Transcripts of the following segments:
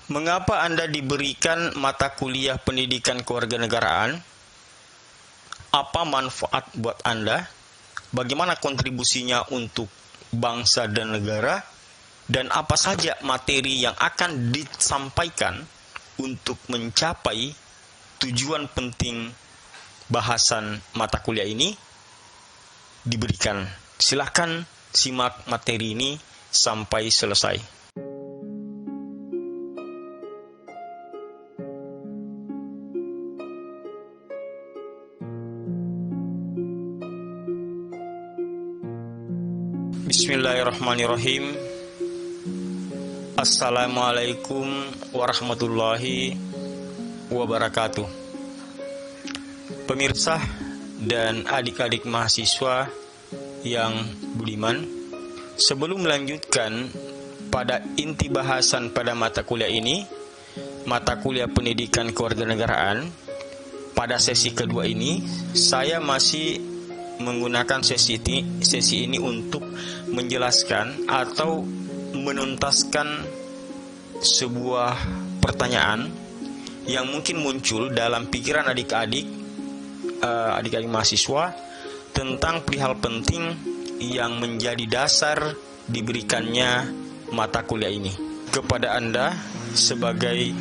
Mengapa Anda diberikan mata kuliah pendidikan kewarganegaraan? Apa manfaat buat Anda? Bagaimana kontribusinya untuk bangsa dan negara? Dan apa saja materi yang akan disampaikan untuk mencapai tujuan penting bahasan mata kuliah ini diberikan. Silakan simak materi ini sampai selesai. Bismillahirrahmanirrahim. Assalamualaikum warahmatullahi wabarakatuh. Pemirsa dan adik-adik mahasiswa yang budiman, sebelum melanjutkan pada inti bahasan pada mata kuliah ini, mata kuliah pendidikan kewarganegaraan, pada sesi kedua ini, saya masih menggunakan sesi ini untuk menjelaskan atau menuntaskan sebuah pertanyaan yang mungkin muncul dalam pikiran adik-adik mahasiswa tentang perihal penting yang menjadi dasar diberikannya mata kuliah ini kepada Anda sebagai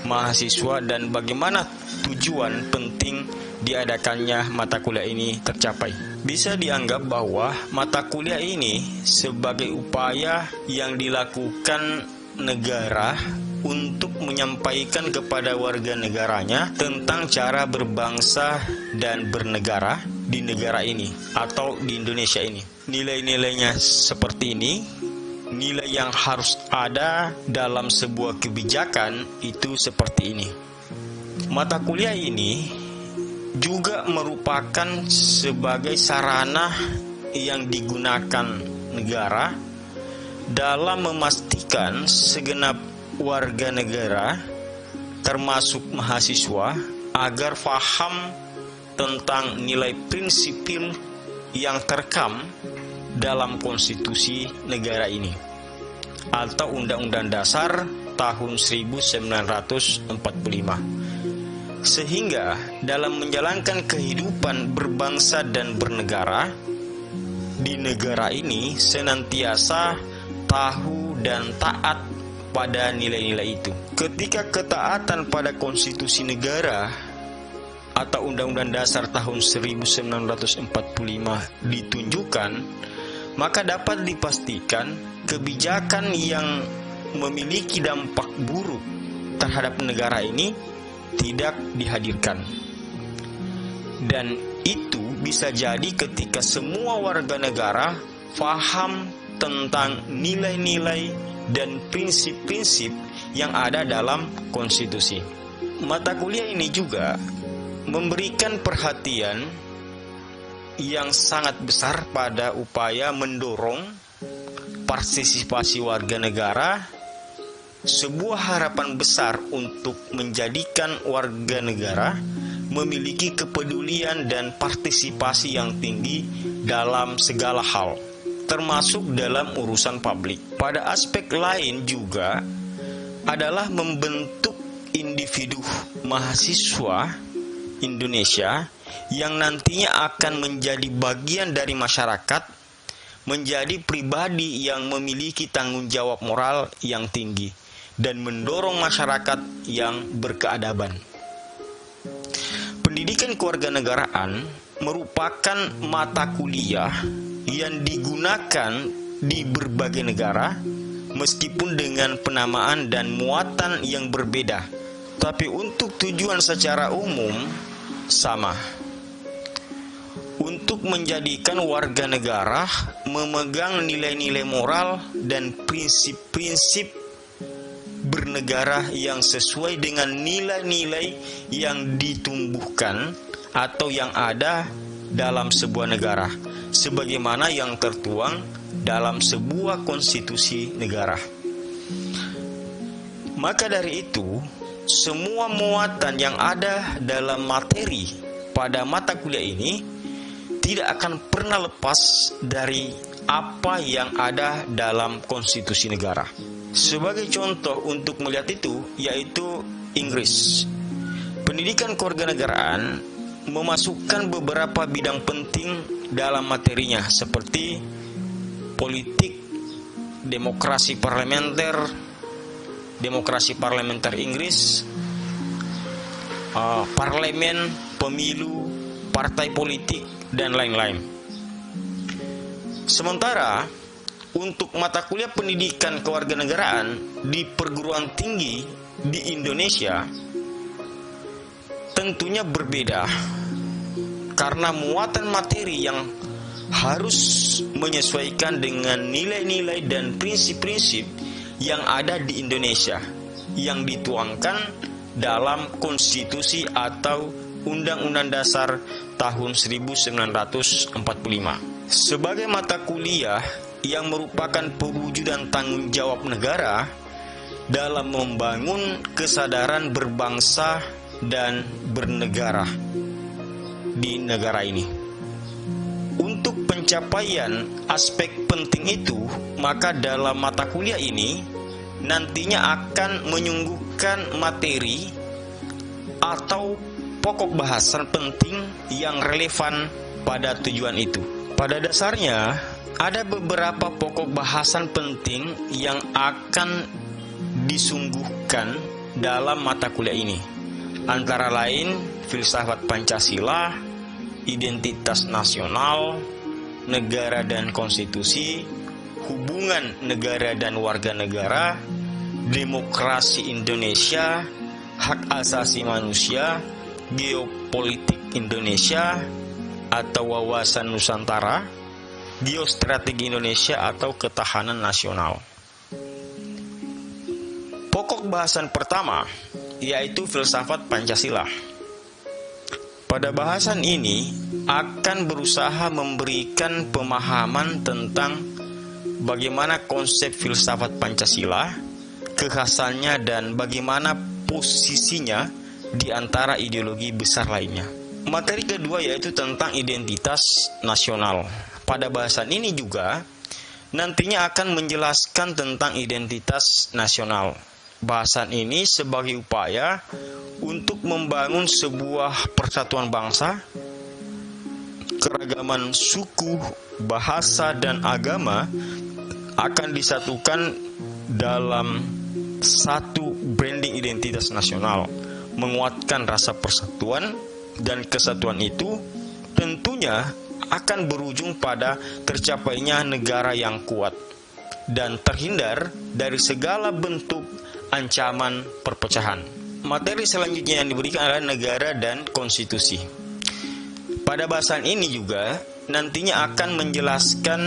mahasiswa, dan bagaimana tujuan penting diadakannya mata kuliah ini tercapai. Bisa dianggap bahwa mata kuliah ini sebagai upaya yang dilakukan negara untuk menyampaikan kepada warga negaranya tentang cara berbangsa dan bernegara di negara ini atau di Indonesia ini. Nilai-nilainya seperti ini, nilai yang harus ada dalam sebuah kebijakan itu seperti ini. Mata kuliah ini juga merupakan sebagai sarana yang digunakan negara dalam memastikan segenap warga negara, termasuk mahasiswa, agar paham tentang nilai prinsipil yang terekam dalam konstitusi negara ini atau Undang-Undang Dasar tahun 1945. Sehingga dalam menjalankan kehidupan berbangsa dan bernegara di negara ini senantiasa tahu dan taat pada nilai-nilai itu. Ketika ketaatan pada konstitusi negara atau Undang-Undang Dasar tahun 1945 ditunjukkan, maka dapat dipastikan kebijakan yang memiliki dampak buruk terhadap negara ini tidak dihadirkan. Dan itu bisa jadi ketika semua warga negara paham tentang nilai-nilai dan prinsip-prinsip yang ada dalam konstitusi. Mata kuliah ini juga memberikan perhatian yang sangat besar pada upaya mendorong partisipasi warga negara, sebuah harapan besar untuk menjadikan warga negara memiliki kepedulian dan partisipasi yang tinggi dalam segala hal, termasuk dalam urusan publik. Pada aspek lain juga adalah membentuk individu mahasiswa Indonesia yang nantinya akan menjadi bagian dari masyarakat, menjadi pribadi yang memiliki tanggung jawab moral yang tinggi dan mendorong masyarakat yang berkeadaban. Pendidikan kewarganegaraan merupakan mata kuliah yang digunakan di berbagai negara, meskipun dengan penamaan dan muatan yang berbeda, tapi untuk tujuan secara umum sama, untuk menjadikan warga negara memegang nilai-nilai moral dan prinsip-prinsip bernegara yang sesuai dengan nilai-nilai yang ditumbuhkan atau yang ada dalam sebuah negara, sebagaimana yang tertuang dalam sebuah konstitusi negara. Maka dari itu, semua muatan yang ada dalam materi pada mata kuliah ini tidak akan pernah lepas dari apa yang ada dalam konstitusi negara. Sebagai contoh untuk melihat itu yaitu Inggris. Pendidikan kewarganegaraan memasukkan beberapa bidang penting dalam materinya seperti politik, demokrasi parlementer Inggris, parlemen, pemilu, partai politik, dan lain-lain. Sementara untuk mata kuliah pendidikan kewarganegaraan di perguruan tinggi di Indonesia tentunya berbeda karena muatan materi yang harus menyesuaikan dengan nilai-nilai dan prinsip-prinsip yang ada di Indonesia yang dituangkan dalam konstitusi atau Undang-Undang Dasar tahun 1945. Sebagai mata kuliah yang merupakan perwujudan tanggung jawab negara dalam membangun kesadaran berbangsa dan bernegara di negara ini. Untuk pencapaian aspek penting itu, maka dalam mata kuliah ini nantinya akan menyuguhkan materi atau pokok bahasan penting yang relevan pada tujuan itu. Pada dasarnya, ada beberapa pokok bahasan penting yang akan disungguhkan dalam mata kuliah ini. Antara lain, filsafat Pancasila, identitas nasional, negara dan konstitusi, hubungan negara dan warga negara, demokrasi Indonesia, hak asasi manusia, geopolitik Indonesia atau wawasan Nusantara, geostrategi Indonesia atau ketahanan nasional. Pokok bahasan pertama yaitu filsafat Pancasila. Pada bahasan ini akan berusaha memberikan pemahaman tentang bagaimana konsep filsafat Pancasila, kekhasannya dan bagaimana posisinya di antara ideologi besar lainnya. Materi kedua yaitu tentang identitas nasional. Pada bahasan ini juga nantinya akan menjelaskan tentang identitas nasional. Bahasan ini sebagai upaya untuk membangun sebuah persatuan bangsa, keragaman suku, bahasa, dan agama akan disatukan dalam satu branding identitas nasional, menguatkan rasa persatuan, dan kesatuan itu tentunya akan berujung pada tercapainya negara yang kuat dan terhindar dari segala bentuk ancaman perpecahan. Materi selanjutnya yang diberikan adalah negara dan konstitusi. Pada bahasan ini juga nantinya akan menjelaskan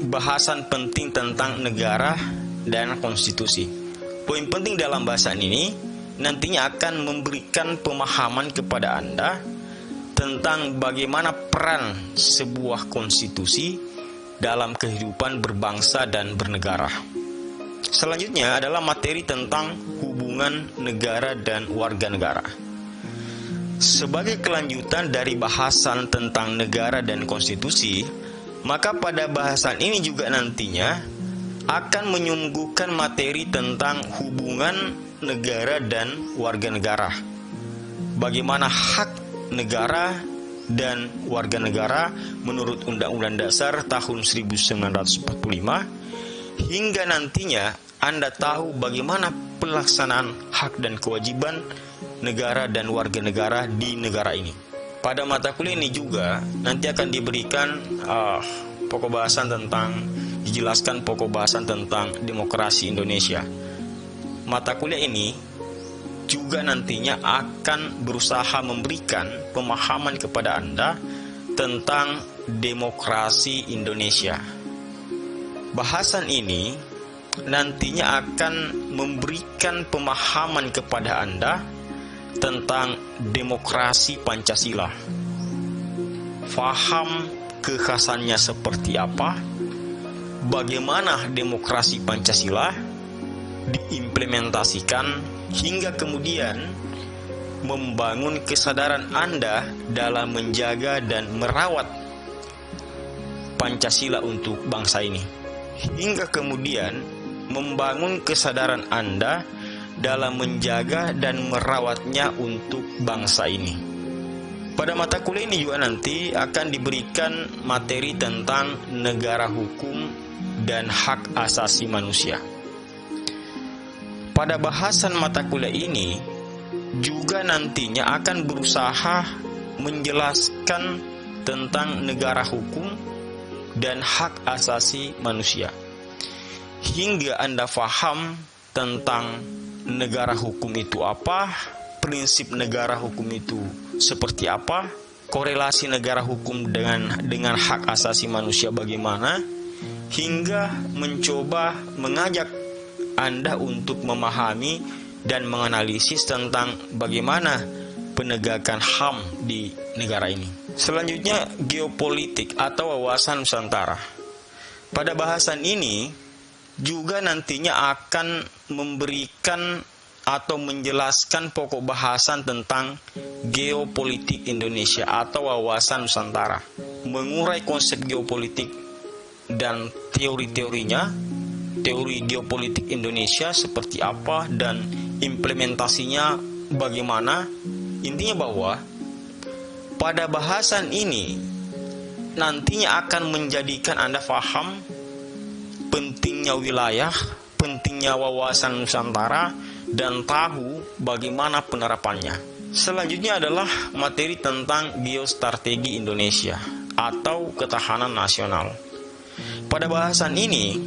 bahasan penting tentang negara dan konstitusi. Poin penting dalam bahasan ini nantinya akan memberikan pemahaman kepada Anda tentang bagaimana peran sebuah konstitusi dalam kehidupan berbangsa dan bernegara. Selanjutnya adalah materi tentang hubungan negara dan warga negara. Sebagai kelanjutan dari bahasan tentang negara dan konstitusi, maka pada bahasan ini juga nantinya akan menyuguhkan materi tentang hubungan negara dan warga negara. Bagaimana hak negara dan warga negara menurut Undang-Undang Dasar tahun 1945, hingga nantinya Anda tahu bagaimana pelaksanaan hak dan kewajiban negara dan warga negara di negara ini. Pada mata kuliah ini juga nanti akan diberikan pokok bahasan dijelaskan pokok bahasan tentang demokrasi Indonesia. Mata kuliah ini juga nantinya akan berusaha memberikan pemahaman kepada Anda tentang demokrasi Indonesia. Bahasan ini nantinya akan memberikan pemahaman kepada Anda tentang demokrasi Pancasila. Faham kekhasannya seperti apa, bagaimana demokrasi Pancasila diimplementasikan, hingga kemudian membangun kesadaran Anda dalam menjaga dan merawat Pancasila untuk bangsa ini. Hingga kemudian membangun kesadaran Anda dalam menjaga dan merawatnya untuk bangsa ini. Pada mata kuliah ini juga nanti akan diberikan materi tentang negara hukum dan hak asasi manusia. Pada bahasan mata kuliah ini juga nantinya akan berusaha menjelaskan tentang negara hukum dan hak asasi manusia, hingga Anda paham tentang negara hukum itu apa, prinsip negara hukum itu seperti apa, korelasi negara hukum dengan hak asasi manusia bagaimana, hingga mencoba mengajak Anda untuk memahami dan menganalisis tentang bagaimana penegakan HAM di negara ini. Selanjutnya, geopolitik atau wawasan Nusantara. Pada bahasan ini juga nantinya akan memberikan atau menjelaskan pokok bahasan tentang geopolitik Indonesia atau wawasan Nusantara, mengurai konsep geopolitik dan teori-teorinya, teori geopolitik Indonesia seperti apa dan implementasinya bagaimana. Intinya bahwa pada bahasan ini nantinya akan menjadikan Anda paham pentingnya wilayah, pentingnya wawasan Nusantara, dan tahu bagaimana penerapannya. Selanjutnya adalah materi tentang geostrategi Indonesia atau ketahanan nasional. Pada bahasan ini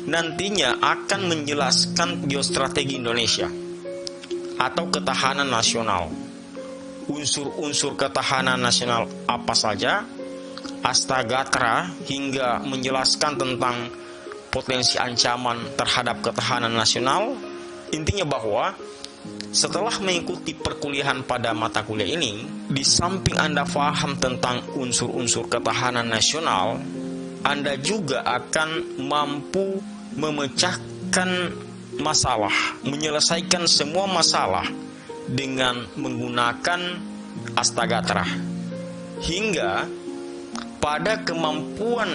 nantinya akan menjelaskan geostrategi Indonesia atau ketahanan nasional. Unsur-unsur ketahanan nasional apa saja, Astagatra, hingga menjelaskan tentang potensi ancaman terhadap ketahanan nasional. Intinya bahwa setelah mengikuti perkuliahan pada mata kuliah ini, di samping Anda paham tentang unsur-unsur ketahanan nasional, Anda juga akan mampu memecahkan masalah, menyelesaikan semua masalah dengan menggunakan Astagatra, hingga pada kemampuan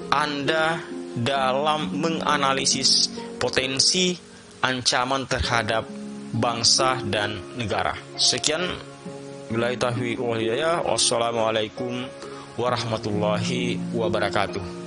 Anda dalam menganalisis potensi ancaman terhadap bangsa dan negara. Sekian, billahi taufiq wal hidayah. Wassalamualaikum warahmatullahi wabarakatuh.